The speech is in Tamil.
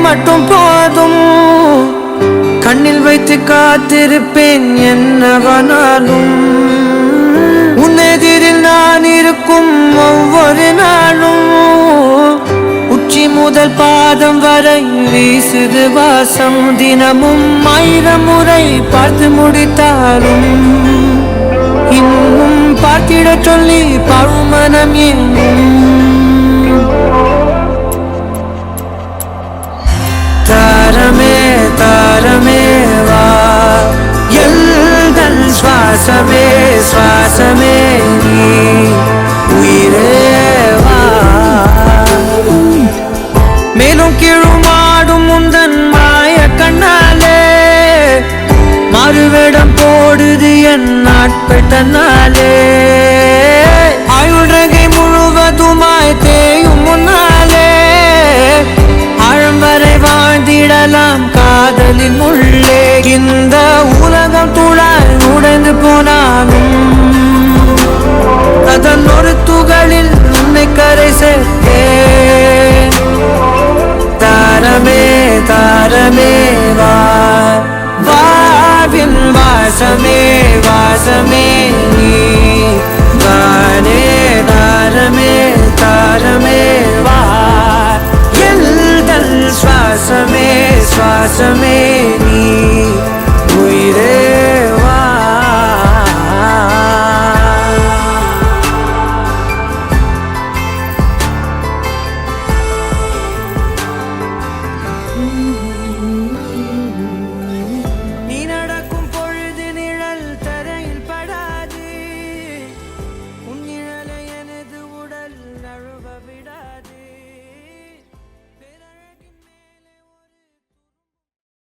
மட்டும் போதும். கண்ணில் வைத்து காத்திருப்பேன் என்னவனாலும். உன்னெதிரில் நான் இருக்கும் ஒவ்வொரு நாளும். உச்சி முதல் பாதம் வரை வீசுது வாசம். தினமும் 1000 முறை பார்த்து முடித்தாலும் இன்னும் பார்த்திட சொல்லி பழுமனம் என்னும். தாரமே தாரமே வா, எல்தன் சுவாசமே சுவாசமே நீ, உயிரே வா. மேலும் கீழுமாடும் முந்தன் மாய கண்ணாலே மறுவேடம் போடுது என் நாட்பெட்டனாலே. ஆயுள்ரகை முழுவதுமாய் தேயும் முன்னாலே ஆழம் வரை வாழ்ந்திடலாம் காதலின் உள்ளே. இந்த உலகம் துளாய் உடைந்து போனாலும் அதன் ஒரு துகளில் உன்னை கரை சேர்த்தேன். தாரமே தாரமே வா, வாவின் வாசமே வாசமே